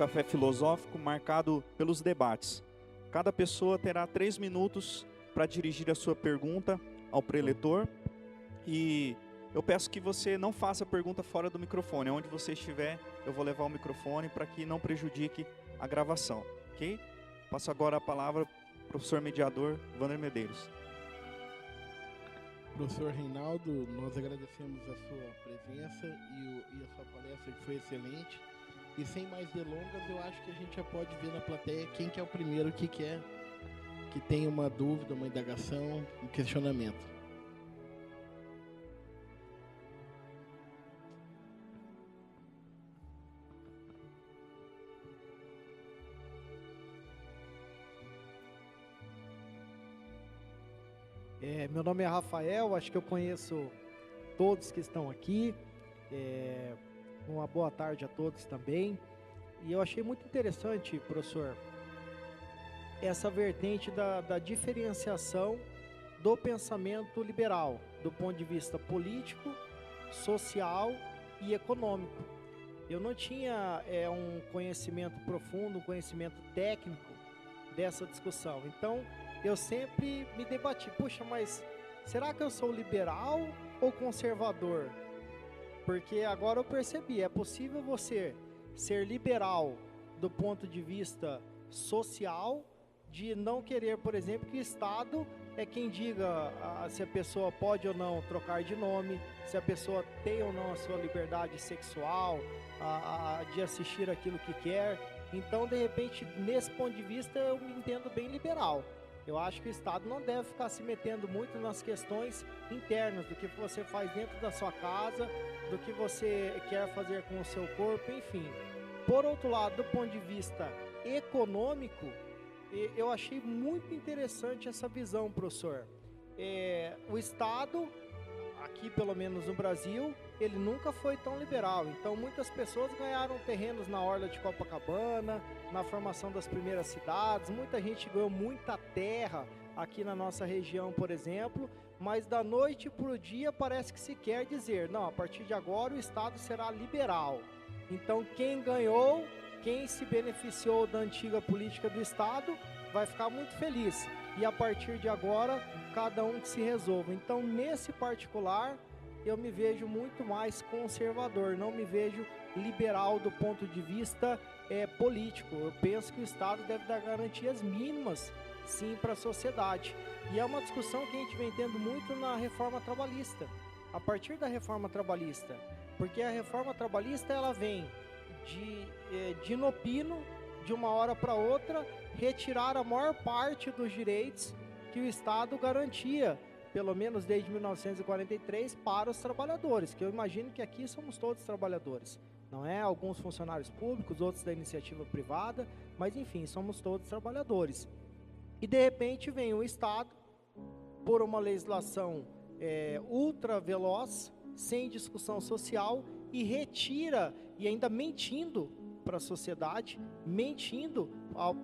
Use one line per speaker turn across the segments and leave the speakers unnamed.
café filosófico marcado pelos debates. Cada pessoa terá 3 minutos para dirigir a sua pergunta ao preletor. E eu peço que você não faça pergunta fora do microfone. Onde você estiver, eu vou levar o microfone para que não prejudique a gravação. Ok? Passo agora a palavra ao professor mediador Wander Medeiros.
Professor Reinaldo, nós agradecemos a sua presença e a sua palestra, que foi excelente. E sem mais delongas, eu acho que a gente já pode ver na plateia quem que é o primeiro que tem uma dúvida, uma indagação, um questionamento.
Meu nome é Rafael, acho que eu conheço todos que estão aqui. Uma boa tarde a todos também. E eu achei muito interessante, professor, essa vertente da diferenciação do pensamento liberal, do ponto de vista político, social e econômico. Eu não tinha um conhecimento profundo, um conhecimento técnico dessa discussão. Então, eu sempre me debati, puxa, mas será que eu sou liberal ou conservador? Porque agora eu percebi, é possível você ser liberal do ponto de vista social, de não querer, por exemplo, que o Estado é quem diga se a pessoa pode ou não trocar de nome, se a pessoa tem ou não a sua liberdade sexual, de assistir aquilo que quer. Então, de repente, nesse ponto de vista, eu me entendo bem liberal. Eu acho que o Estado não deve ficar se metendo muito nas questões internas, do que você faz dentro da sua casa, do que você quer fazer com o seu corpo, enfim. Por outro lado, do ponto de vista econômico, eu achei muito interessante essa visão, professor. O Estado, aqui pelo menos no Brasil, ele nunca foi tão liberal. Então, muitas pessoas ganharam terrenos na orla de Copacabana, na formação das primeiras cidades. Muita gente ganhou muita terra aqui na nossa região, por exemplo. Mas da noite para o dia parece que se quer dizer, não, a partir de agora o Estado será liberal. Então, quem ganhou, quem se beneficiou da antiga política do Estado, vai ficar muito feliz. E a partir de agora, cada um que se resolva. Então, nesse particular, eu me vejo muito mais conservador, não me vejo liberal do ponto de vista político. Eu penso que o Estado deve dar garantias mínimas, sim, para a sociedade. E é uma discussão que a gente vem tendo muito na reforma trabalhista. A partir da reforma trabalhista, porque a reforma trabalhista ela vem de inopino, de uma hora para outra, retirar a maior parte dos direitos que o Estado garantia, pelo menos desde 1943, para os trabalhadores, que eu imagino que aqui somos todos trabalhadores, não é? Alguns funcionários públicos, outros da iniciativa privada, mas enfim, somos todos trabalhadores. E de repente vem o Estado, por uma legislação ultra veloz, sem discussão social, e retira, e ainda mentindo para a sociedade, mentindo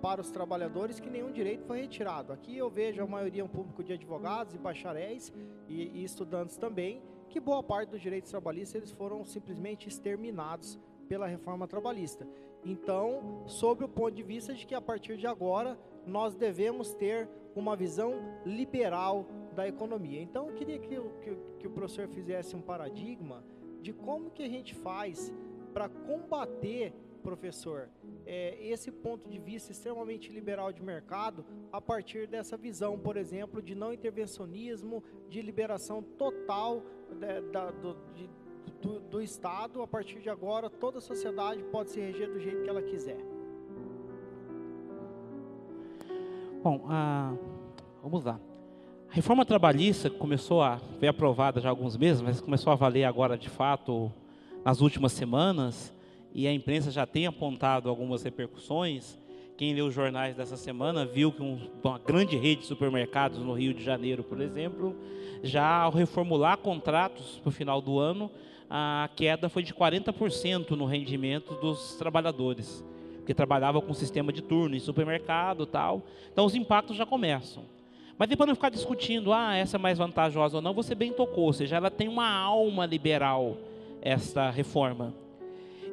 para os trabalhadores, que nenhum direito foi retirado. Aqui eu vejo a maioria um público de advogados e bacharéis e estudantes também, que boa parte dos direitos trabalhistas eles foram simplesmente exterminados pela reforma trabalhista. Então, sob o ponto de vista de que a partir de agora nós devemos ter uma visão liberal da economia. Então, eu queria que o professor fizesse um paradigma de como que a gente faz para combater, professor, esse ponto de vista extremamente liberal de mercado, a partir dessa visão, por exemplo, de não intervencionismo, de liberação total do Estado. A partir de agora, toda a sociedade pode se reger do jeito que ela quiser.
Bom, vamos lá. A reforma trabalhista foi aprovada já há alguns meses, mas começou a valer agora de fato nas últimas semanas, e a imprensa já tem apontado algumas repercussões. Quem leu os jornais dessa semana viu que uma grande rede de supermercados no Rio de Janeiro, por exemplo, já ao reformular contratos para o final do ano, a queda foi de 40% no rendimento dos trabalhadores, porque trabalhava com sistema de turno em supermercado e tal. Então os impactos já começam. Mas depois não ficar discutindo, essa é mais vantajosa ou não, você bem tocou, ou seja, ela tem uma alma liberal, esta reforma.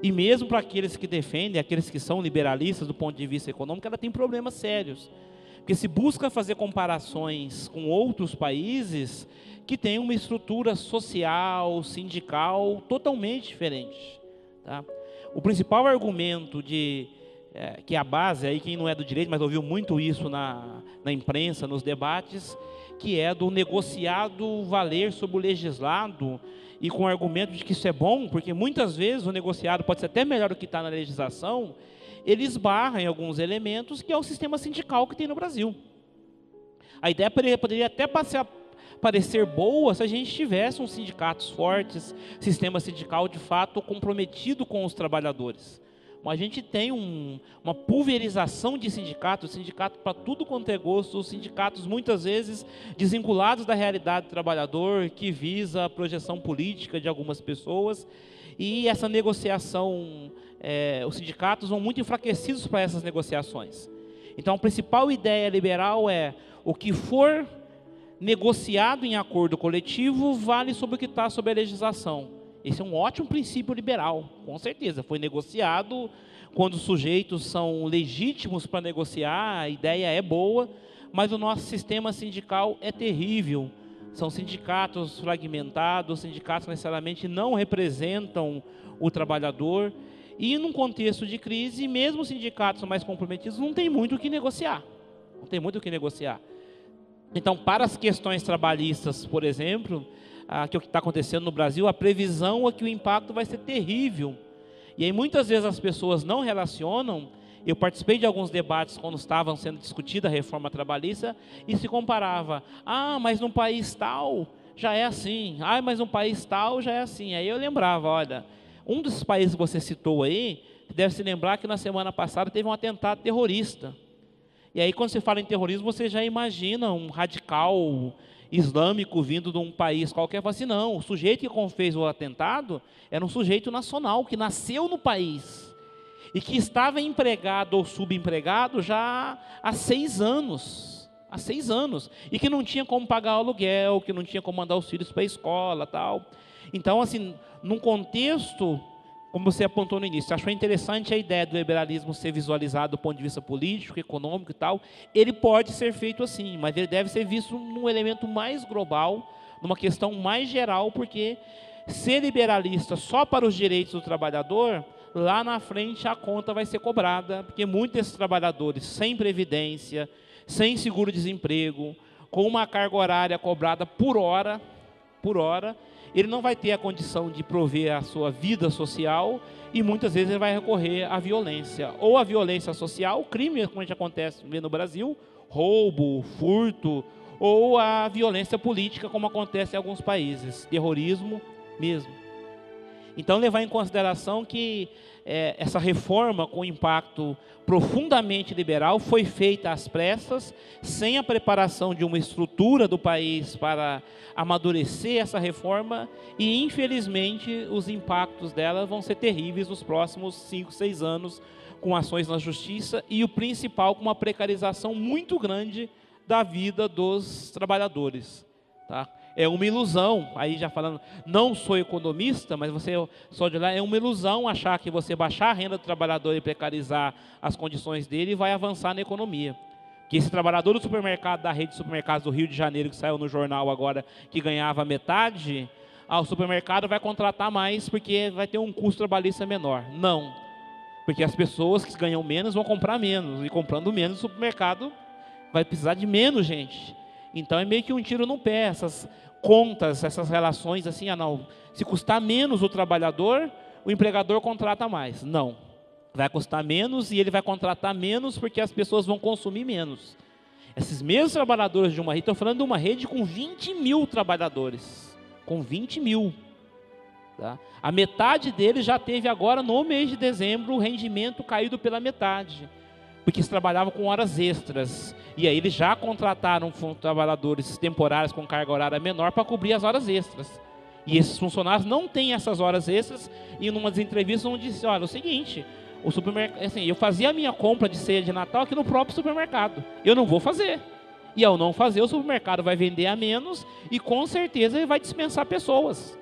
E mesmo para aqueles que defendem, aqueles que são liberalistas do ponto de vista econômico, ela tem problemas sérios. Porque se busca fazer comparações com outros países que têm uma estrutura social, sindical totalmente diferente. Tá? O principal argumento que é a base, aí quem não é do direito, mas ouviu muito isso na imprensa, nos debates, que é do negociado valer sobre o legislado, e com o argumento de que isso é bom, porque muitas vezes o negociado pode ser até melhor do que está na legislação, ele esbarra em alguns elementos que é o sistema sindical que tem no Brasil. A ideia poderia até parecer boa se a gente tivesse uns sindicatos fortes, sistema sindical de fato comprometido com os trabalhadores. Mas a gente tem uma pulverização de sindicatos, sindicato para tudo quanto é gosto, sindicatos muitas vezes desvinculados da realidade do trabalhador, que visa a projeção política de algumas pessoas, e essa negociação, os sindicatos vão muito enfraquecidos para essas negociações. Então a principal ideia liberal é: o que for negociado em acordo coletivo vale sobre o que está sob a legislação. Esse é um ótimo princípio liberal, com certeza. Foi negociado quando os sujeitos são legítimos para negociar, a ideia é boa, mas o nosso sistema sindical é terrível. São sindicatos fragmentados, sindicatos que necessariamente não representam o trabalhador. E num contexto de crise, mesmo os sindicatos mais comprometidos, não tem muito o que negociar. Não tem muito o que negociar. Então, para as questões trabalhistas, por exemplo, que é o que está acontecendo no Brasil, a previsão é que o impacto vai ser terrível. E aí muitas vezes as pessoas não relacionam. Eu participei de alguns debates quando estavam sendo discutida a reforma trabalhista e se comparava: mas num país tal já é assim, mas num país tal já é assim. Aí eu lembrava: olha, um dos países que você citou aí, deve se lembrar que na semana passada teve um atentado terrorista. E aí quando você fala em terrorismo, você já imagina um radical islâmico vindo de um país qualquer. Fala assim: não, o sujeito que fez o atentado era um sujeito nacional, que nasceu no país e que estava empregado ou subempregado já há 6 anos, e que não tinha como pagar o aluguel, que não tinha como mandar os filhos para a escola, tal. Então, assim, num contexto, como você apontou no início, achou interessante a ideia do liberalismo ser visualizado do ponto de vista político, econômico e tal. Ele pode ser feito assim, mas ele deve ser visto num elemento mais global, numa questão mais geral, porque ser liberalista só para os direitos do trabalhador, lá na frente a conta vai ser cobrada, porque muitos desses trabalhadores sem previdência, sem seguro-desemprego, com uma carga horária cobrada por hora, ele não vai ter a condição de prover a sua vida social e muitas vezes ele vai recorrer à violência. Ou a violência social, crime, como a gente acontece no Brasil, roubo, furto, ou a violência política, como acontece em alguns países, terrorismo mesmo. Então, levar em consideração que essa reforma com impacto profundamente liberal foi feita às pressas, sem a preparação de uma estrutura do país para amadurecer essa reforma, e infelizmente os impactos dela vão ser terríveis nos próximos 5, 6 anos, com ações na justiça e o principal, com uma precarização muito grande da vida dos trabalhadores. Tá? É uma ilusão, aí já falando, não sou economista, mas você só de lá, é uma ilusão achar que você baixar a renda do trabalhador e precarizar as condições dele vai avançar na economia. Que esse trabalhador do supermercado, da rede de supermercados do Rio de Janeiro, que saiu no jornal agora, que ganhava metade, o supermercado vai contratar mais porque vai ter um custo trabalhista menor. Não, porque as pessoas que ganham menos vão comprar menos, e comprando menos o supermercado vai precisar de menos gente. Então é meio que um tiro no pé, essas contas, essas relações assim, não, se custar menos o trabalhador, o empregador contrata mais. Não, vai custar menos e ele vai contratar menos porque as pessoas vão consumir menos. Esses mesmos trabalhadores de uma rede, estou falando de uma rede com 20 mil trabalhadores, com 20 mil. Tá? A metade deles já teve agora, no mês de dezembro, o rendimento caído pela metade, porque eles trabalhavam com horas extras, e aí eles já contrataram trabalhadores temporários com carga horária menor para cobrir as horas extras. E esses funcionários não têm essas horas extras, e em uma das entrevistas um disse: olha, é o seguinte, o supermercado, assim, eu fazia a minha compra de ceia de Natal aqui no próprio supermercado, eu não vou fazer. E ao não fazer, o supermercado vai vender a menos, e com certeza ele vai dispensar pessoas.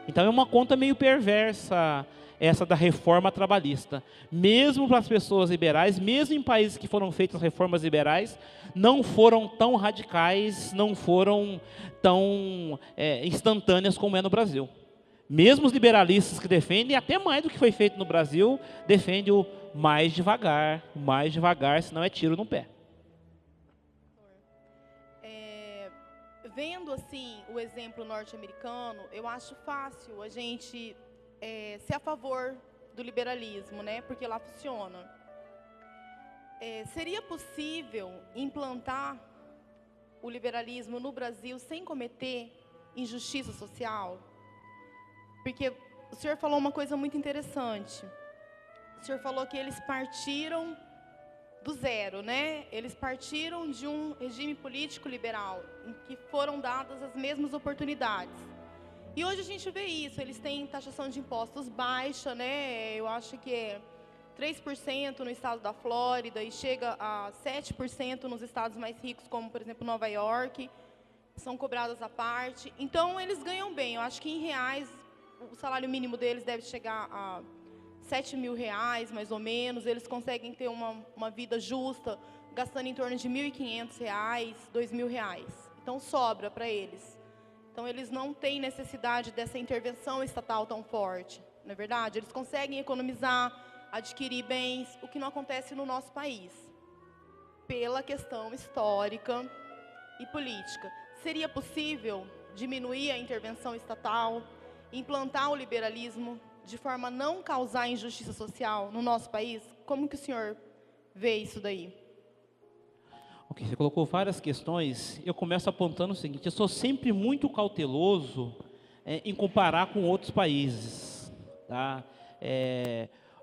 Então é uma conta meio perversa, essa da reforma trabalhista. Mesmo para as pessoas liberais, mesmo em países que foram feitas reformas liberais, não foram tão radicais, não foram tão instantâneas como é no Brasil. Mesmo os liberalistas que defendem, até mais do que foi feito no Brasil, defendem o mais devagar, senão é tiro no pé.
Vendo assim o exemplo norte-americano, eu acho fácil a gente ser a favor do liberalismo, né? Porque lá funciona. Seria possível implantar o liberalismo no Brasil sem cometer injustiça social? Porque o senhor falou uma coisa muito interessante. O senhor falou que eles partiram do zero, né? Eles partiram de um regime político liberal, em que foram dadas as mesmas oportunidades. E hoje a gente vê isso, eles têm taxação de impostos baixa, né? Eu acho que é 3% no estado da Flórida e chega a 7% nos estados mais ricos, como, por exemplo, Nova York. São cobradas à parte. Então, eles ganham bem. Eu acho que, em reais, o salário mínimo deles deve chegar a R$7.000, mais ou menos. Eles conseguem ter uma vida justa, gastando em torno de R$1.500, R$2.000. Então, sobra para eles. Então, eles não têm necessidade dessa intervenção estatal tão forte, não é verdade? Eles conseguem economizar, adquirir bens, o que não acontece no nosso país, pela questão histórica e política. Seria possível diminuir a intervenção estatal, implantar o liberalismo de forma a não causar injustiça social no nosso país? Como que o senhor vê isso daí?
Ok, você colocou várias questões. Eu começo apontando o seguinte: eu sou sempre muito cauteloso em comparar com outros países. Tá?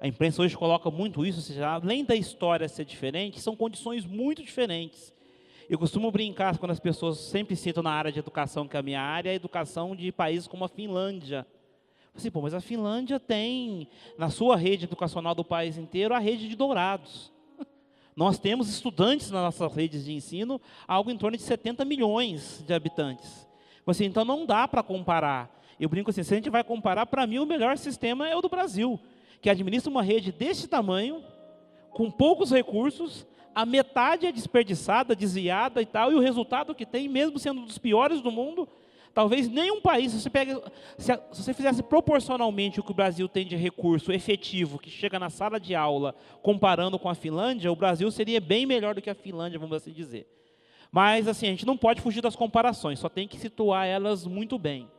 A imprensa hoje coloca muito isso, ou seja, além da história ser diferente, são condições muito diferentes. Eu costumo brincar quando as pessoas sempre citam na área de educação, que é a minha área, a educação de países como a Finlândia. Assim, pô, mas a Finlândia tem, na sua rede educacional do país inteiro, a rede de dourados. Nós temos estudantes nas nossas redes de ensino, algo em torno de 70 milhões de habitantes. Assim, então, não dá para comparar. Eu brinco assim, se a gente vai comparar, para mim, o melhor sistema é o do Brasil, que administra uma rede desse tamanho, com poucos recursos, a metade é desperdiçada, desviada e tal, e o resultado que tem, mesmo sendo um dos piores do mundo, talvez nenhum país, se você fizesse proporcionalmente o que o Brasil tem de recurso efetivo, que chega na sala de aula, comparando com a Finlândia, o Brasil seria bem melhor do que a Finlândia, vamos assim dizer. Mas, assim, a gente não pode fugir das comparações, só tem que situar elas muito bem.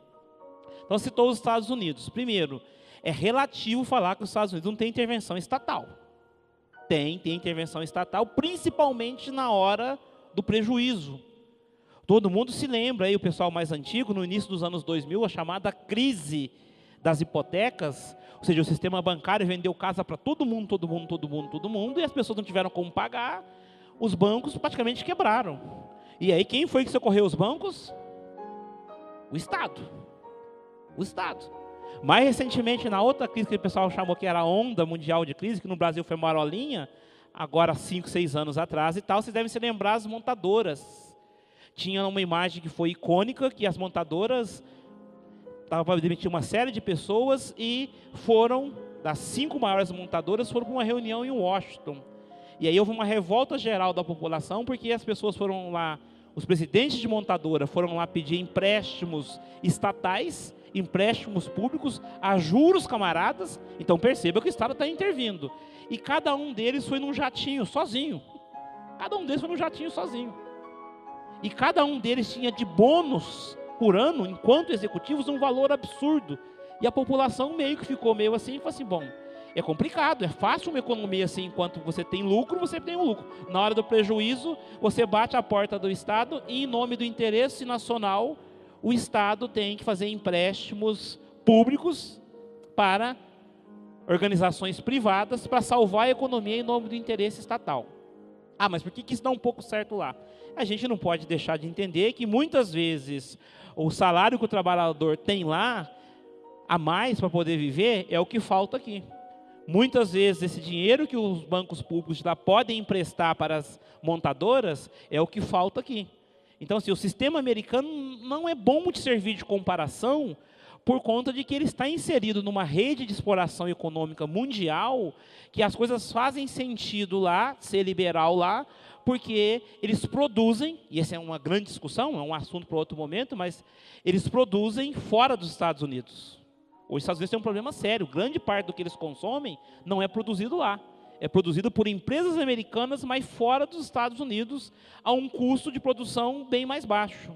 Então, citou os Estados Unidos. Primeiro, é relativo falar que os Estados Unidos não têm intervenção estatal. Tem intervenção estatal, principalmente na hora do prejuízo. Todo mundo se lembra, aí o pessoal mais antigo, no início dos anos 2000, a chamada crise das hipotecas, ou seja, o sistema bancário vendeu casa para todo mundo, e as pessoas não tiveram como pagar, os bancos praticamente quebraram. E aí quem foi que socorreu os bancos? O Estado. O Estado. Mais recentemente, na outra crise que o pessoal chamou que era a onda mundial de crise, que no Brasil foi marolinha, agora 5, 6 anos atrás e tal, vocês devem se lembrar as montadoras. Tinha uma imagem que foi icônica, que as montadoras estavam para demitir uma série de pessoas e foram, das 5 maiores montadoras, foram para uma reunião em Washington. E aí houve uma revolta geral da população, porque as pessoas foram lá, os presidentes de montadora foram lá pedir empréstimos estatais, empréstimos públicos, a juros camaradas. Então perceba que o Estado está intervindo. E cada um deles foi num jatinho, sozinho. Cada um deles foi num jatinho sozinho. E cada um deles tinha de bônus por ano, enquanto executivos, um valor absurdo. E a população meio que ficou meio assim, e falou assim, bom, é complicado, é fácil uma economia assim, enquanto você tem lucro, você tem um lucro. Na hora do prejuízo, você bate a porta do Estado e, em nome do interesse nacional, o Estado tem que fazer empréstimos públicos para organizações privadas para salvar a economia em nome do interesse estatal. Ah, mas por que isso dá um pouco certo lá? A gente não pode deixar de entender que, muitas vezes, o salário que o trabalhador tem lá, a mais para poder viver, é o que falta aqui. Muitas vezes, esse dinheiro que os bancos públicos lá podem emprestar para as montadoras, é o que falta aqui. Então, assim, o sistema americano não é bom de servir de comparação, por conta de que ele está inserido numa rede de exploração econômica mundial, que as coisas fazem sentido lá, ser liberal lá, porque eles produzem, e essa é uma grande discussão, é um assunto para outro momento, mas eles produzem fora dos Estados Unidos. Os Estados Unidos têm um problema sério, grande parte do que eles consomem não é produzido lá. É produzido por empresas americanas, mas fora dos Estados Unidos, a um custo de produção bem mais baixo.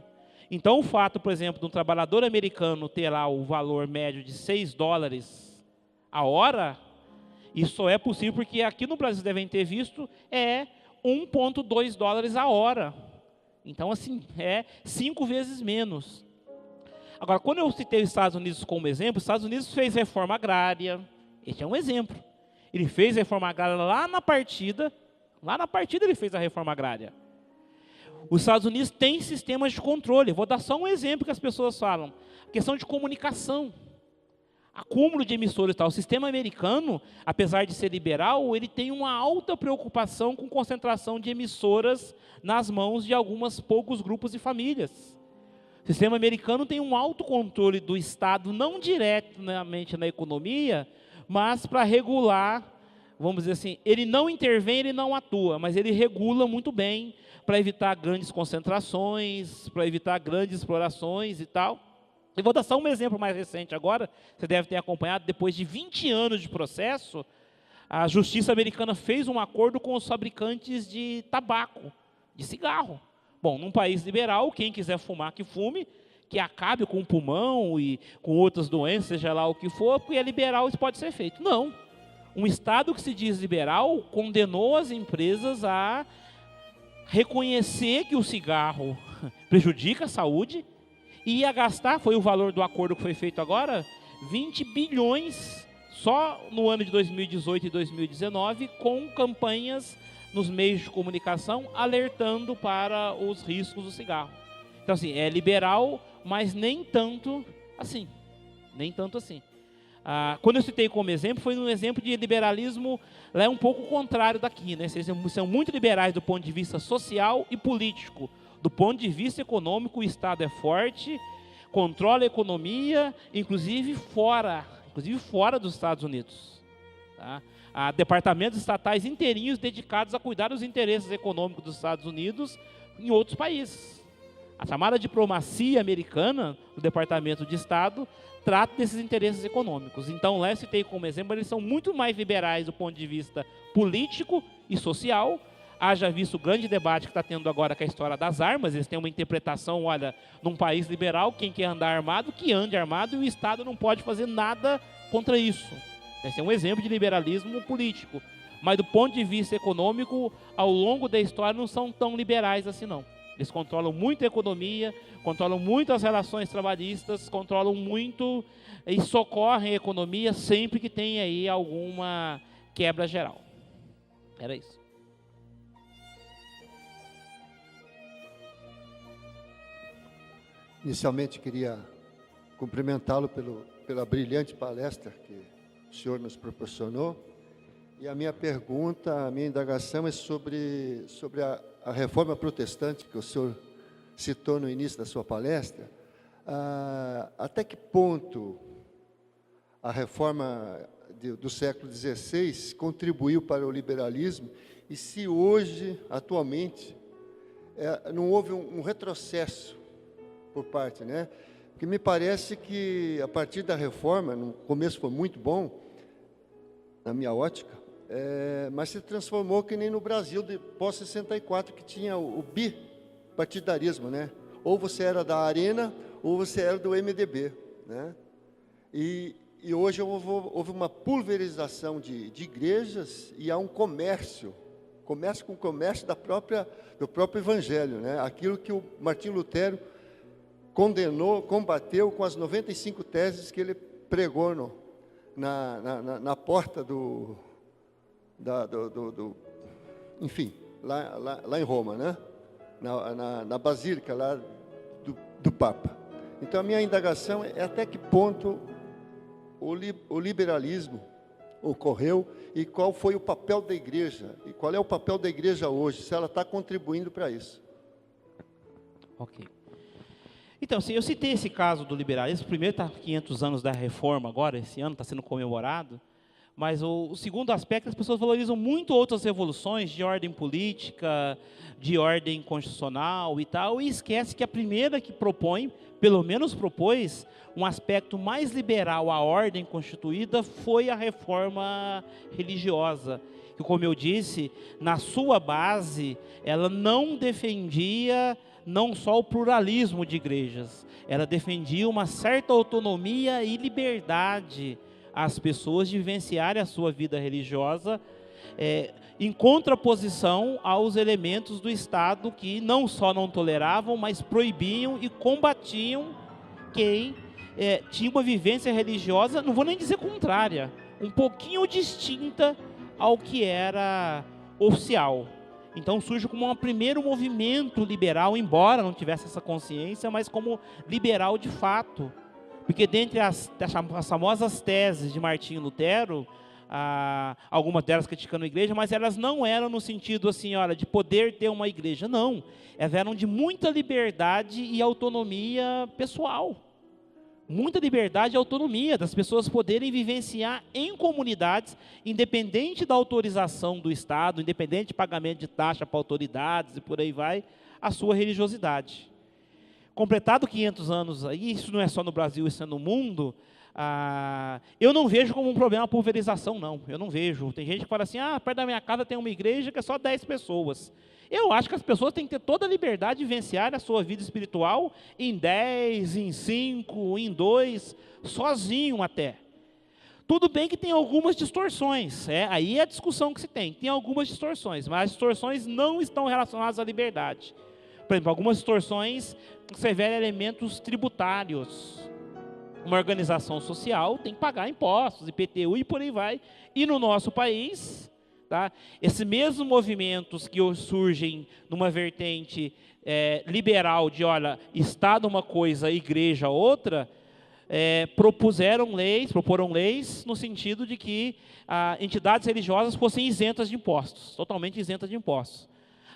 Então, o fato, por exemplo, de um trabalhador americano ter lá o valor médio de $6 a hora, isso só é possível porque aqui no Brasil devem ter visto, é $1,2 a hora. Então, assim, é 5 vezes menos. Agora, quando eu citei os Estados Unidos como exemplo, os Estados Unidos fez reforma agrária, esse é um exemplo. Ele fez a reforma agrária lá na partida ele fez a reforma agrária. Os Estados Unidos têm sistemas de controle. Vou dar só um exemplo que as pessoas falam. A questão de comunicação. Acúmulo de emissores e tal. O sistema americano, apesar de ser liberal, ele tem uma alta preocupação com concentração de emissoras nas mãos de poucos grupos e famílias. O sistema americano tem um alto controle do Estado, não diretamente na economia, mas para regular, vamos dizer assim, ele não intervém, ele não atua, mas ele regula muito bem, para evitar grandes concentrações, para evitar grandes explorações e tal. Eu vou dar só um exemplo mais recente agora, você deve ter acompanhado, depois de 20 anos de processo, a justiça americana fez um acordo com os fabricantes de tabaco, de cigarro. Bom, num país liberal, quem quiser fumar, que fume, que acabe com o pulmão e com outras doenças, seja lá o que for, porque é liberal, isso pode ser feito. Não. Um Estado que se diz liberal condenou as empresas a reconhecer que o cigarro prejudica a saúde e ia gastar, foi o valor do acordo que foi feito agora, 20 bilhões só no ano de 2018 e 2019, com campanhas nos meios de comunicação alertando para os riscos do cigarro. Então, assim, é liberal, mas nem tanto assim. Nem tanto assim. Quando eu citei como exemplo, foi um exemplo de liberalismo lá um pouco contrário daqui, né? Vocês são muito liberais do ponto de vista social e político. Do ponto de vista econômico, o Estado é forte, controla a economia, inclusive fora dos Estados Unidos. Tá? Há departamentos estatais inteirinhos dedicados a cuidar dos interesses econômicos dos Estados Unidos em outros países. A chamada diplomacia americana, do Departamento de Estado, trata desses interesses econômicos. Então, lá eu citei como exemplo, eles são muito mais liberais do ponto de vista político e social. Haja visto o grande debate que está tendo agora com a história das armas, eles têm uma interpretação, olha, num país liberal, quem quer andar armado, que ande armado, e o Estado não pode fazer nada contra isso. Esse é um exemplo de liberalismo político. Mas do ponto de vista econômico, ao longo da história, não são tão liberais assim, não. Eles controlam muito a economia, controlam muito as relações trabalhistas, controlam muito e socorrem a economia sempre que tem aí alguma quebra geral. Era isso.
Inicialmente, queria cumprimentá-lo pela brilhante palestra que o senhor nos proporcionou. E a minha pergunta, a minha indagação é sobre a reforma protestante que o senhor citou no início da sua palestra. Até que ponto a reforma do século XVI contribuiu para o liberalismo e se hoje, atualmente, não houve um retrocesso por parte, né? Porque me parece que a partir da reforma, no começo foi muito bom, na minha ótica, mas se transformou que nem no Brasil de pós-64, que tinha o bipartidarismo, né? Ou você era da Arena, ou você era do MDB, né? E hoje houve uma pulverização de igrejas e há um comércio com o comércio do próprio Evangelho, né? Aquilo que o Martim Lutero condenou, combateu com as 95 teses que ele pregou na porta enfim, lá em Roma, né? Na Basílica lá do Papa. Então, a minha indagação é até que ponto o liberalismo ocorreu e qual foi o papel da igreja, e qual é o papel da igreja hoje, se ela está contribuindo para isso.
Ok. Então, assim, eu citei esse caso do liberalismo. Primeiro está 500 anos da reforma agora, esse ano está sendo comemorado. Mas o segundo aspecto, as pessoas valorizam muito outras revoluções de ordem política, de ordem constitucional e tal, e esquece que a primeira que propõe, pelo menos propôs, um aspecto mais liberal à ordem constituída foi a reforma religiosa, que, como eu disse, na sua base, ela não defendia não só o pluralismo de igrejas, ela defendia uma certa autonomia e liberdade às pessoas de vivenciarem a sua vida religiosa, em contraposição aos elementos do Estado que não só não toleravam, mas proibiam e combatiam quem tinha uma vivência religiosa, não vou nem dizer contrária, um pouquinho distinta ao que era oficial. Então surge como um primeiro movimento liberal, embora não tivesse essa consciência, mas como liberal de fato. Porque dentre as famosas teses de Martinho Lutero, algumas delas criticando a igreja, mas elas não eram no sentido assim, olha, de poder ter uma igreja, não. Elas eram de muita liberdade e autonomia pessoal. Muita liberdade e autonomia das pessoas poderem vivenciar em comunidades, independente da autorização do Estado, independente de pagamento de taxa para autoridades e por aí vai, a sua religiosidade. Completado 500 anos, aí, isso não é só no Brasil, isso é no mundo, eu não vejo como um problema a pulverização, não. Eu não vejo. Tem gente que fala assim, perto da minha casa tem uma igreja que é só 10 pessoas. Eu acho que as pessoas têm que ter toda a liberdade de vivenciar a sua vida espiritual em 10, em 5, em 2, sozinho até. Tudo bem que tem algumas distorções, aí é a discussão que se tem. Tem algumas distorções, mas as distorções não estão relacionadas à liberdade. Por exemplo, algumas distorções severam elementos tributários. Uma organização social tem que pagar impostos, IPTU e por aí vai. E no nosso país, tá, esses mesmos movimentos que surgem numa vertente liberal de, olha, Estado uma coisa, igreja outra, proporam leis no sentido de que entidades religiosas fossem isentas de impostos, totalmente isentas de impostos.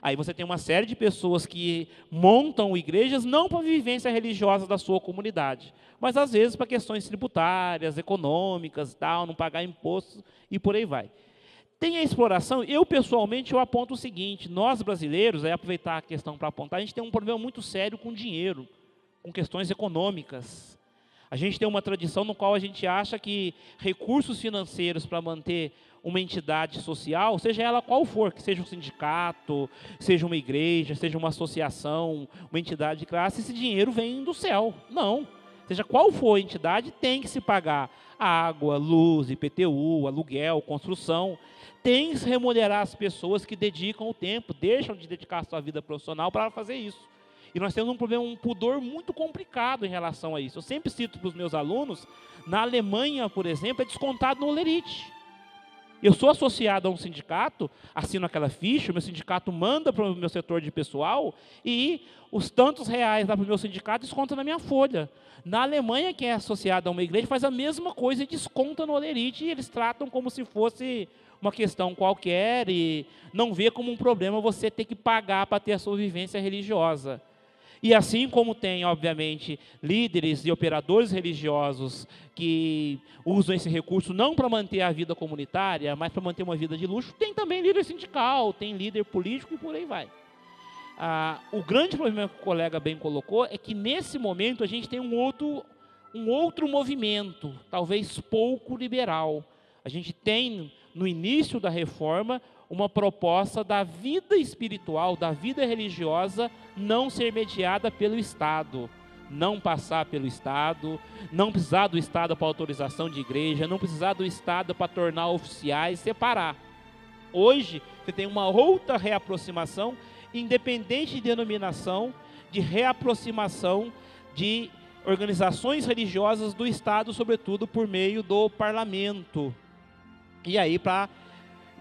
Aí você tem uma série de pessoas que montam igrejas não para a vivência religiosa da sua comunidade, mas às vezes para questões tributárias, econômicas, tal, não pagar impostos e por aí vai. Tem a exploração, eu pessoalmente aponto o seguinte, nós brasileiros, aproveitar a questão para apontar, a gente tem um problema muito sério com dinheiro, com questões econômicas. A gente tem uma tradição no qual a gente acha que recursos financeiros para manter uma entidade social, seja ela qual for, que seja um sindicato, seja uma igreja, seja uma associação, uma entidade de classe, esse dinheiro vem do céu. Não. Seja qual for a entidade, tem que se pagar água, luz, IPTU, aluguel, construção. Tem que se remunerar as pessoas que dedicam o tempo, deixam de dedicar a sua vida profissional para fazer isso. E nós temos um problema, um pudor muito complicado em relação a isso. Eu sempre cito para os meus alunos, na Alemanha, por exemplo, é descontado no Olerite. Eu sou associado a um sindicato, assino aquela ficha, o meu sindicato manda para o meu setor de pessoal e os tantos reais lá para o meu sindicato desconta na minha folha. Na Alemanha, quem é associado a uma igreja faz a mesma coisa e desconta no Olerite, e eles tratam como se fosse uma questão qualquer e não vê como um problema você ter que pagar para ter a sua vivência religiosa. E assim como tem, obviamente, líderes e operadores religiosos que usam esse recurso não para manter a vida comunitária, mas para manter uma vida de luxo, tem também líder sindical, tem líder político e por aí vai. O grande problema que o colega bem colocou é que nesse momento a gente tem um outro movimento, talvez pouco liberal. A gente tem, no início da reforma, uma proposta da vida espiritual, da vida religiosa, não ser mediada pelo Estado, não passar pelo Estado, não precisar do Estado para autorização de igreja, não precisar do Estado para tornar oficiais, separar. Hoje, você tem uma outra reaproximação, independente de denominação, de reaproximação de organizações religiosas do Estado, sobretudo por meio do parlamento. E aí,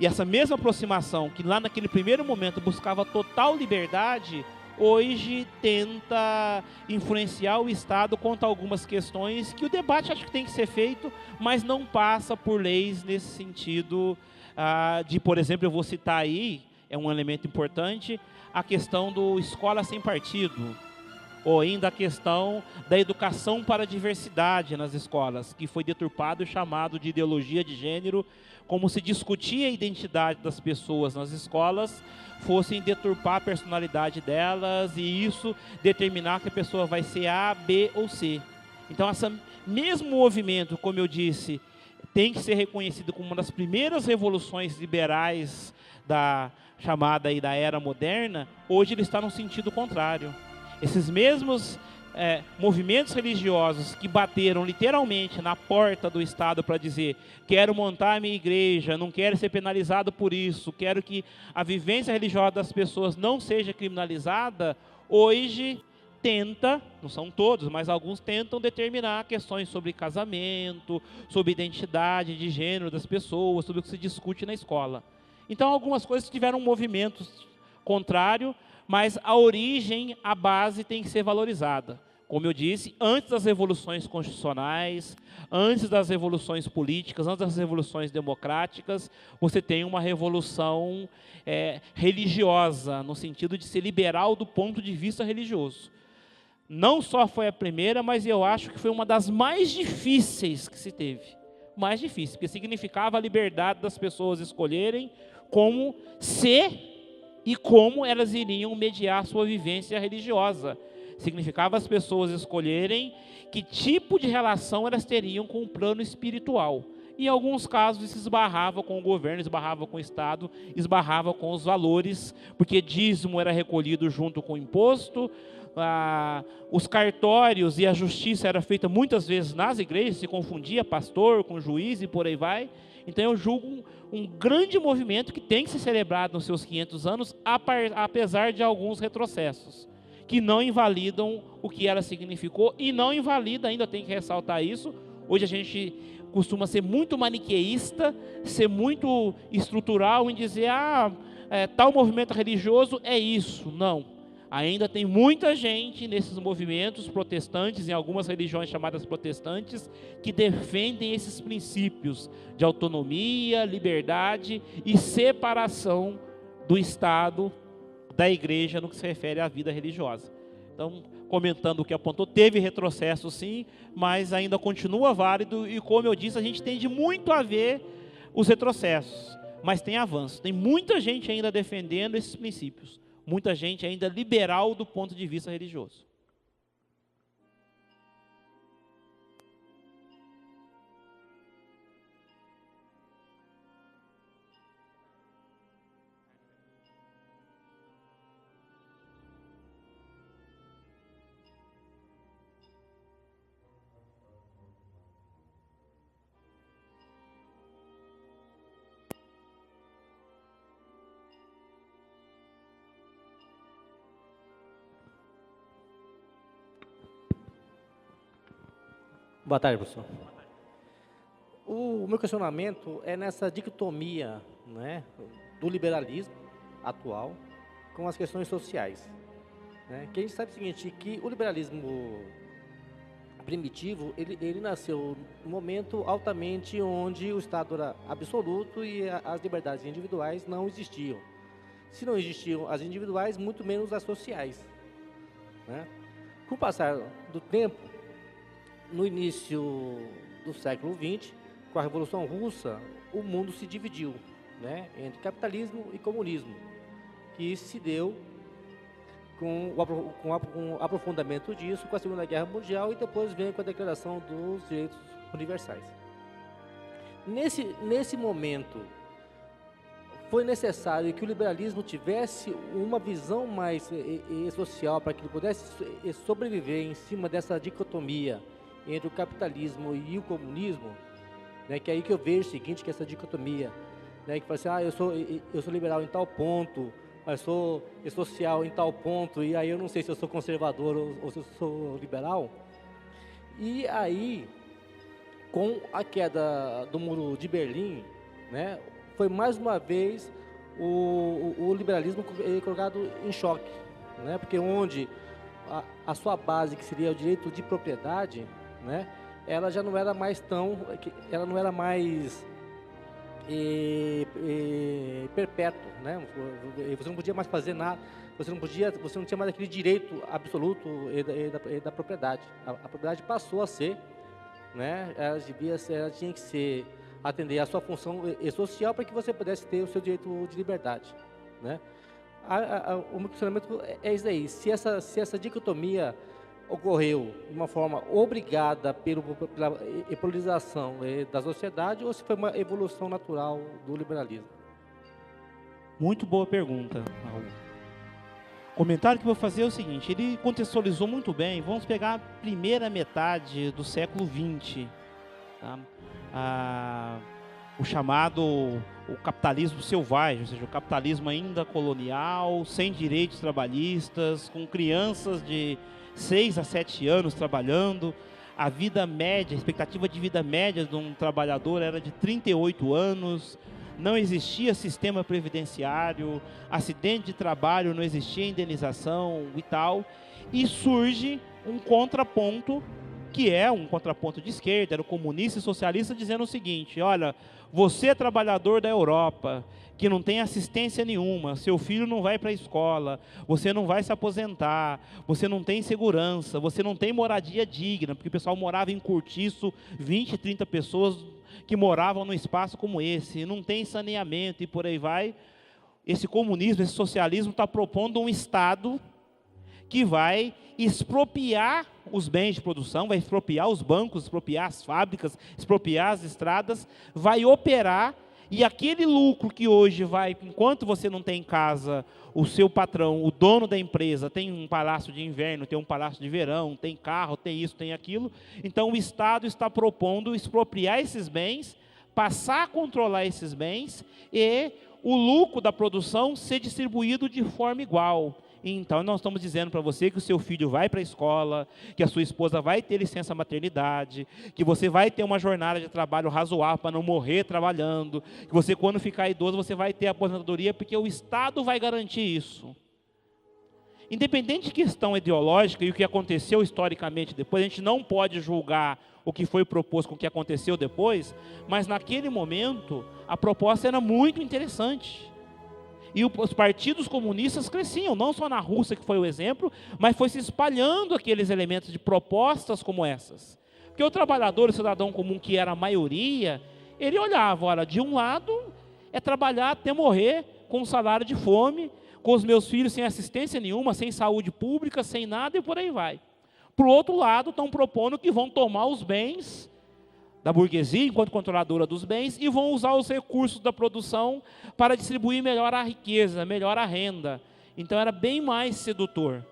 E essa mesma aproximação, que lá naquele primeiro momento buscava total liberdade, hoje tenta influenciar o Estado quanto a algumas questões que o debate acho que tem que ser feito, mas não passa por leis nesse sentido de, por exemplo, eu vou citar aí, é um elemento importante, a questão do escola sem partido. ou ainda a questão da educação para a diversidade nas escolas, que foi deturpado e chamado de ideologia de gênero, como se discutir a identidade das pessoas nas escolas, fossem deturpar a personalidade delas e isso determinar que a pessoa vai ser A, B ou C. Então, esse mesmo movimento, como eu disse, tem que ser reconhecido como uma das primeiras revoluções liberais da chamada aí da era moderna. Hoje ele está no sentido contrário. Esses mesmos movimentos religiosos que bateram literalmente na porta do Estado para dizer: quero montar a minha igreja, não quero ser penalizado por isso, quero que a vivência religiosa das pessoas não seja criminalizada, hoje tenta, não são todos, mas alguns tentam determinar questões sobre casamento, sobre identidade de gênero das pessoas, sobre o que se discute na escola. Então, algumas coisas tiveram movimentos contrários, mas a origem, a base tem que ser valorizada. Como eu disse, antes das revoluções constitucionais, antes das revoluções políticas, antes das revoluções democráticas, você tem uma revolução religiosa, no sentido de ser liberal do ponto de vista religioso. Não só foi a primeira, mas eu acho que foi uma das mais difíceis que se teve. Mais difícil, porque significava a liberdade das pessoas escolherem como ser e como elas iriam mediar sua vivência religiosa. Significava as pessoas escolherem que tipo de relação elas teriam com o plano espiritual. Em alguns casos isso esbarrava com o governo, esbarrava com o Estado, esbarrava com os valores, porque dízimo era recolhido junto com o imposto, os cartórios e a justiça era feita muitas vezes nas igrejas, se confundia pastor com juiz e por aí vai. Então eu julgo um grande movimento que tem que ser celebrado nos seus 500 anos, apesar de alguns retrocessos, que não invalidam o que ela significou, e não invalida, ainda tem que ressaltar isso. Hoje a gente costuma ser muito maniqueísta, ser muito estrutural em dizer, tal movimento religioso é isso. Não. Ainda tem muita gente nesses movimentos protestantes, em algumas religiões chamadas protestantes, que defendem esses princípios de autonomia, liberdade e separação do Estado, da igreja, no que se refere à vida religiosa. Então, comentando o que apontou, teve retrocesso sim, mas ainda continua válido e, como eu disse, a gente tende muito a ver os retrocessos, mas tem avanço. Tem muita gente ainda defendendo esses princípios. Muita gente ainda liberal do ponto de vista religioso.
Boa tarde, professor. O meu questionamento é nessa dicotomia, né, do liberalismo atual com as questões sociais. Né? Que a gente sabe o seguinte, que o liberalismo primitivo, ele nasceu num momento altamente onde o Estado era absoluto e as liberdades individuais não existiam. Se não existiam as individuais, muito menos as sociais. Né? Com o passar do tempo, no início do século XX, com a Revolução Russa, o mundo se dividiu, né, entre capitalismo e comunismo, que se deu com o aprofundamento disso com a Segunda Guerra Mundial e depois vem com a Declaração dos Direitos Universais. Nesse momento, foi necessário que o liberalismo tivesse uma visão mais social para que ele pudesse sobreviver em cima dessa dicotomia entre o capitalismo e o comunismo, né, que é aí que eu vejo o seguinte, que essa dicotomia, né, que fala assim, eu sou liberal em tal ponto, mas sou social em tal ponto, e aí eu não sei se eu sou conservador ou se eu sou liberal. E aí, com a queda do Muro de Berlim, né, foi mais uma vez o liberalismo colocado em choque, né, porque onde a sua base, que seria o direito de propriedade, né, ela já não era mais perpétua, né? Você não podia mais fazer você não tinha mais aquele direito absoluto da propriedade. A propriedade passou a ser, né, ela tinha que atender a sua função social para que você pudesse ter o seu direito de liberdade, né? O meu questionamento é isso aí. Se essa dicotomia ocorreu de uma forma obrigada pela polarização da sociedade ou se foi uma evolução natural do liberalismo?
Muito boa pergunta, Raul. O comentário que eu vou fazer é o seguinte, ele contextualizou muito bem. Vamos pegar a primeira metade do século XX, tá? O chamado o capitalismo selvagem, ou seja, o capitalismo ainda colonial, sem direitos trabalhistas, com crianças de 6 a 7 anos trabalhando. A vida média, a expectativa de vida média de um trabalhador era de 38 anos, não existia sistema previdenciário, acidente de trabalho, não existia indenização e tal, e surge um contraponto, que é um contraponto de esquerda, era o comunista e socialista, dizendo o seguinte: olha, você é trabalhador da Europa, que não tem assistência nenhuma, seu filho não vai para a escola, você não vai se aposentar, você não tem segurança, você não tem moradia digna, porque o pessoal morava em cortiço, 20, 30 pessoas que moravam num espaço como esse, não tem saneamento e por aí vai. Esse comunismo, esse socialismo está propondo um Estado que vai expropriar os bens de produção, vai expropriar os bancos, expropriar as fábricas, expropriar as estradas, vai operar, e aquele lucro que hoje vai, enquanto você não tem em casa, o seu patrão, o dono da empresa, tem um palácio de inverno, tem um palácio de verão, tem carro, tem isso, tem aquilo, então o Estado está propondo expropriar esses bens, passar a controlar esses bens, e o lucro da produção ser distribuído de forma igual. Então, nós estamos dizendo para você que o seu filho vai para a escola, que a sua esposa vai ter licença maternidade, que você vai ter uma jornada de trabalho razoável para não morrer trabalhando, que você, quando ficar idoso, você vai ter aposentadoria, porque o Estado vai garantir isso. Independente de questão ideológica e o que aconteceu historicamente depois, a gente não pode julgar o que foi proposto com o que aconteceu depois, mas naquele momento, a proposta era muito interessante. E os partidos comunistas cresciam, não só na Rússia, que foi o exemplo, mas foi se espalhando aqueles elementos de propostas como essas. Porque o trabalhador, o cidadão comum, que era a maioria, ele olhava, olha, de um lado é trabalhar até morrer com um salário de fome, com os meus filhos sem assistência nenhuma, sem saúde pública, sem nada e por aí vai. Por outro lado, estão propondo que vão tomar os bens da burguesia, enquanto controladora dos bens, e vão usar os recursos da produção para distribuir melhor a riqueza, melhor a renda. Então era bem mais sedutor.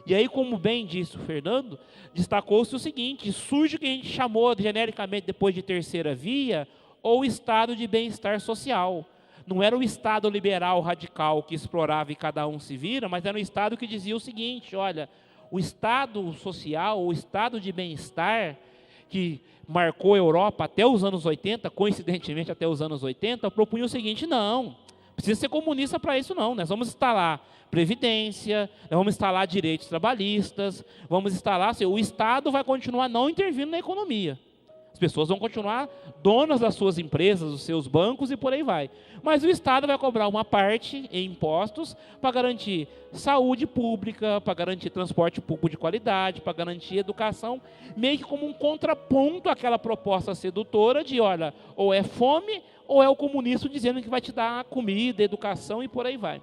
E aí, como bem disse o Fernando, destacou-se o seguinte: surge o que a gente chamou genericamente depois de terceira via, ou estado de bem-estar social. Não era o Estado liberal radical que explorava e cada um se vira, mas era um Estado que dizia o seguinte: olha, o Estado social, o Estado de bem-estar, que marcou a Europa até os anos 80, coincidentemente até os anos 80, propunha o seguinte: não, precisa ser comunista para isso não, nós vamos instalar previdência, nós vamos instalar direitos trabalhistas, vamos instalar, assim, o Estado vai continuar não intervindo na economia. As pessoas vão continuar donas das suas empresas, dos seus bancos e por aí vai. Mas o Estado vai cobrar uma parte em impostos para garantir saúde pública, para garantir transporte público de qualidade, para garantir educação, meio que como um contraponto àquela proposta sedutora de, olha, ou é fome ou é o comunismo dizendo que vai te dar comida, educação e por aí vai.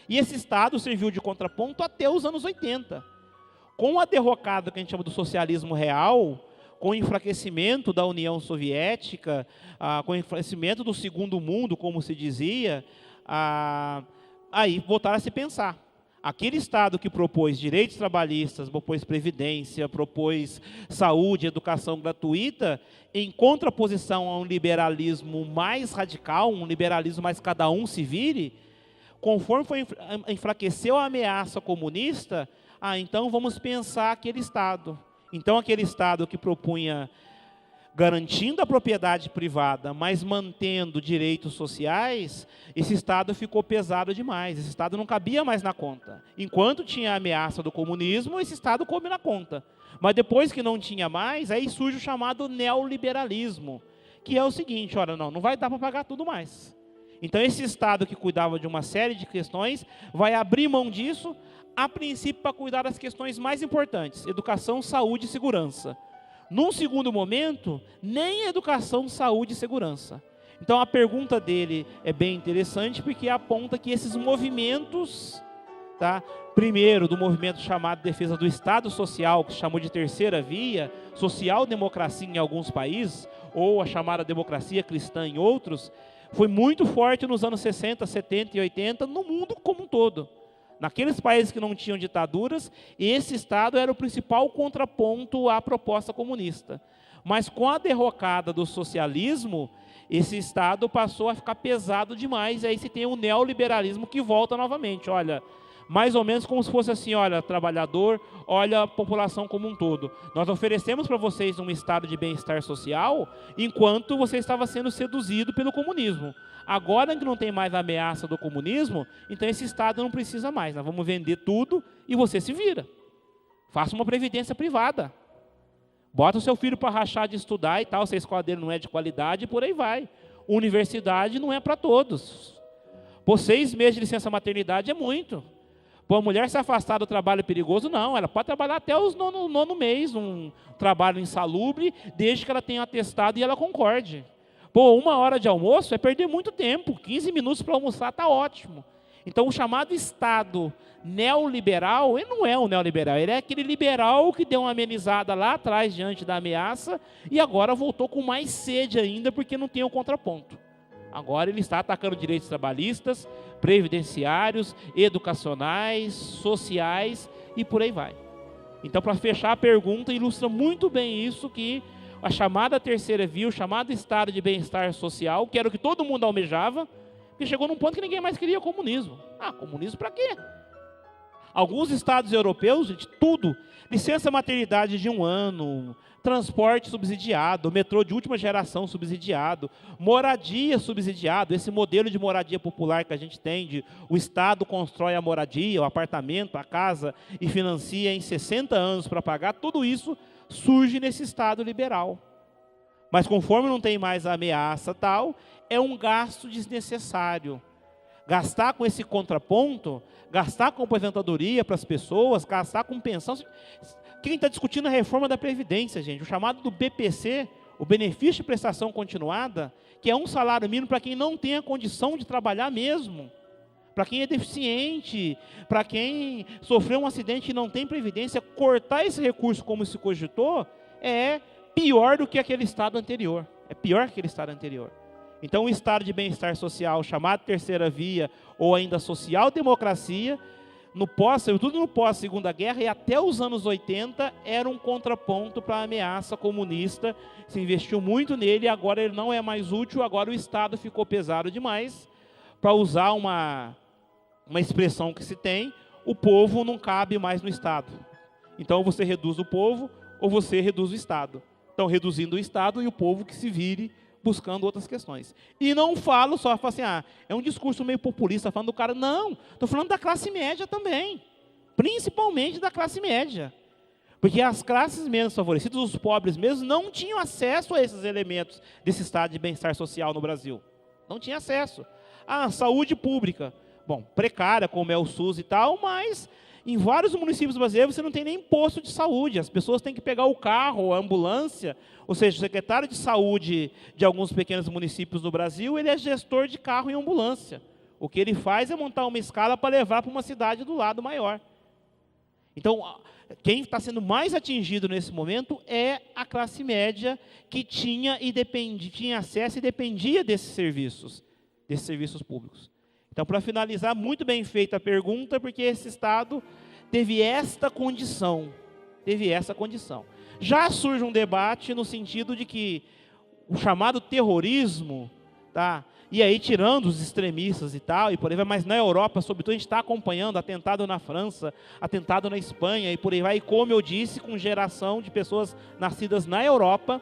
E esse Estado serviu de contraponto até os anos 80. Com a derrocada que a gente chama do socialismo real, com o enfraquecimento da União Soviética, com o enfraquecimento do segundo mundo, como se dizia, aí voltaram a se pensar. Aquele Estado que propôs direitos trabalhistas, propôs previdência, propôs saúde, educação gratuita, em contraposição a um liberalismo mais radical, um liberalismo mais cada um se vire, conforme enfraqueceu a ameaça comunista, então vamos pensar aquele Estado. Então, aquele Estado que propunha, garantindo a propriedade privada, mas mantendo direitos sociais, esse Estado ficou pesado demais, esse Estado não cabia mais na conta. Enquanto tinha a ameaça do comunismo, esse Estado coube na conta. Mas depois que não tinha mais, aí surge o chamado neoliberalismo, que é o seguinte: olha, não vai dar para pagar tudo mais. Então, esse Estado que cuidava de uma série de questões vai abrir mão disso, a princípio, para cuidar das questões mais importantes: educação, saúde e segurança. Num segundo momento, nem educação, saúde e segurança. Então, a pergunta dele é bem interessante, porque aponta que esses movimentos, tá? Primeiro, do movimento chamado Defesa do Estado Social, que se chamou de Terceira Via, social-democracia em alguns países, ou a chamada democracia cristã em outros, foi muito forte nos anos 60, 70 e 80, no mundo como um todo. Naqueles países que não tinham ditaduras, esse Estado era o principal contraponto à proposta comunista. Mas com a derrocada do socialismo, esse Estado passou a ficar pesado demais, e aí se tem o neoliberalismo que volta novamente. Olha, mais ou menos como se fosse assim: olha, trabalhador, olha a população como um todo. Nós oferecemos para vocês um estado de bem-estar social, enquanto você estava sendo seduzido pelo comunismo. Agora que não tem mais a ameaça do comunismo, então esse Estado não precisa mais. Nós vamos vender tudo e você se vira. Faça uma previdência privada. Bota o seu filho para rachar de estudar e tal, se a escola dele não é de qualidade, e por aí vai. Universidade não é para todos. Por 6 meses de licença maternidade é muito. Pô, a mulher se afastar do trabalho perigoso, não. Ela pode trabalhar até os nono mês, um trabalho insalubre, desde que ela tenha atestado e ela concorde. Pô, 1 hora de almoço é perder muito tempo. 15 minutos para almoçar está ótimo. Então, o chamado Estado neoliberal, ele não é um neoliberal, ele é aquele liberal que deu uma amenizada lá atrás diante da ameaça e agora voltou com mais sede ainda porque não tem o contraponto. Agora ele está atacando direitos trabalhistas, previdenciários, educacionais, sociais e por aí vai. Então, para fechar a pergunta, ilustra muito bem isso, que a chamada terceira via, o chamado estado de bem-estar social, que era o que todo mundo almejava, que chegou num ponto que ninguém mais queria comunismo. Ah, comunismo para quê? Alguns estados europeus, gente, tudo, licença maternidade de 1 ano, transporte subsidiado, metrô de última geração subsidiado, moradia subsidiado, esse modelo de moradia popular que a gente tem, o Estado constrói a moradia, o apartamento, a casa, e financia em 60 anos para pagar, tudo isso surge nesse Estado liberal. Mas conforme não tem mais a ameaça tal, é um gasto desnecessário. Gastar com esse contraponto, gastar com aposentadoria para as pessoas, gastar com pensão. Quem está discutindo a reforma da Previdência, gente, o chamado do BPC, o benefício de prestação continuada, que é um salário mínimo para quem não tem a condição de trabalhar mesmo, para quem é deficiente, para quem sofreu um acidente e não tem previdência. Cortar esse recurso como se cogitou é pior do que aquele estado anterior. É pior que aquele estado anterior. Então, o estado de bem-estar social, chamado terceira via, ou ainda social-democracia, sobretudo no pós-Segunda Guerra e até os anos 80, era um contraponto para a ameaça comunista. Se investiu muito nele, e agora ele não é mais útil, agora o Estado ficou pesado demais. Para usar uma expressão que se tem, o povo não cabe mais no Estado. Então, você reduz o povo, ou você reduz o Estado. Então, reduzindo o Estado e o povo que se vire buscando outras questões. E não falo só, falo assim, é um discurso meio populista, falando do cara. Não, estou falando da classe média também. Principalmente da classe média. Porque as classes menos favorecidas, os pobres mesmo, não tinham acesso a esses elementos desse estado de bem-estar social no Brasil. Não tinha acesso. Saúde pública. Bom, precária, como é o SUS e tal, mas em vários municípios brasileiros você não tem nem posto de saúde. As pessoas têm que pegar o carro, a ambulância. Ou seja, o secretário de saúde de alguns pequenos municípios do Brasil, ele é gestor de carro e ambulância. O que ele faz é montar uma escala para levar para uma cidade do lado maior. Então, quem está sendo mais atingido nesse momento é a classe média, que tinha acesso e dependia desses serviços públicos. Então, para finalizar, muito bem feita a pergunta, porque esse Estado teve esta condição. Já surge um debate no sentido de que o chamado terrorismo, tá? E aí tirando os extremistas e tal, e por aí vai, mas na Europa, sobretudo, a gente está acompanhando atentado na França, atentado na Espanha, e por aí vai, e como eu disse, com geração de pessoas nascidas na Europa,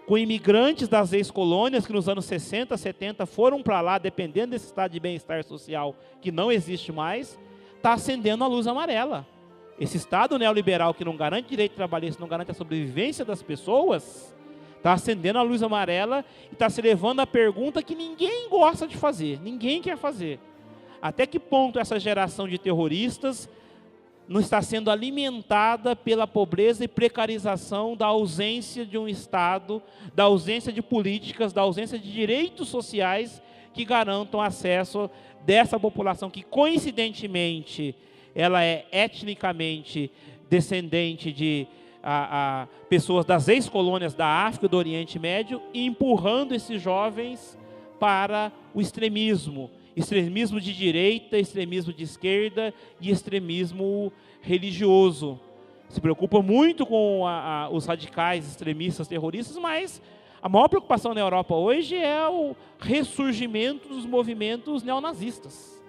com imigrantes das ex-colônias que nos anos 60, 70 foram para lá, dependendo desse estado de bem-estar social que não existe mais, está acendendo a luz amarela. Esse Estado neoliberal que não garante direito trabalhista, não garante a sobrevivência das pessoas, Está acendendo a luz amarela e está se levando a pergunta que ninguém gosta de fazer, ninguém quer fazer. Até que ponto essa geração de terroristas não está sendo alimentada pela pobreza e precarização da ausência de um Estado, da ausência de políticas, da ausência de direitos sociais que garantam acesso dessa população que, coincidentemente, ela é etnicamente descendente de pessoas das ex-colônias da África e do Oriente Médio, e empurrando esses jovens para o extremismo de direita, extremismo de esquerda e extremismo religioso. Se preocupa muito com os radicais, extremistas, terroristas, mas a maior preocupação na Europa hoje é o ressurgimento dos movimentos neonazistas.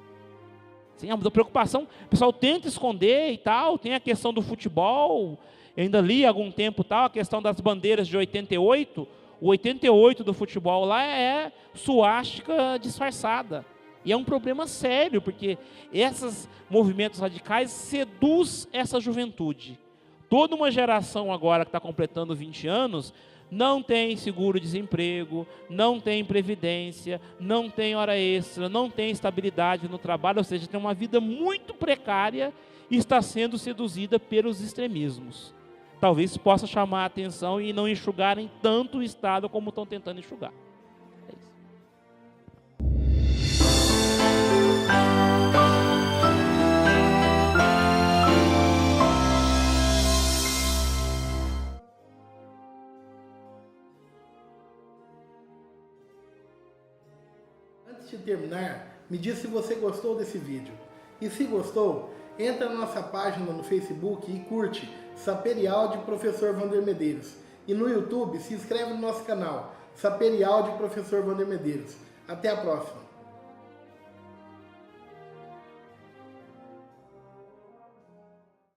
Sim, a preocupação, o pessoal tenta esconder e tal, tem a questão do futebol, eu ainda li há algum tempo tal, a questão das bandeiras de 88, o 88 do futebol lá é suástica disfarçada. E é um problema sério, porque esses movimentos radicais seduzem essa juventude. Toda uma geração agora que está completando 20 anos, não tem seguro-desemprego, não tem previdência, não tem hora extra, não tem estabilidade no trabalho, ou seja, tem uma vida muito precária e está sendo seduzida pelos extremismos. Talvez possa chamar a atenção e não enxugarem tanto o Estado como estão tentando enxugar. É isso.
Antes de terminar, me diz se você gostou desse vídeo. E se gostou, entra na nossa página no Facebook e curte Saperial de Professor Wander Medeiros. E no YouTube, se inscreve no nosso canal, Saperial de Professor Wander Medeiros. Até a próxima!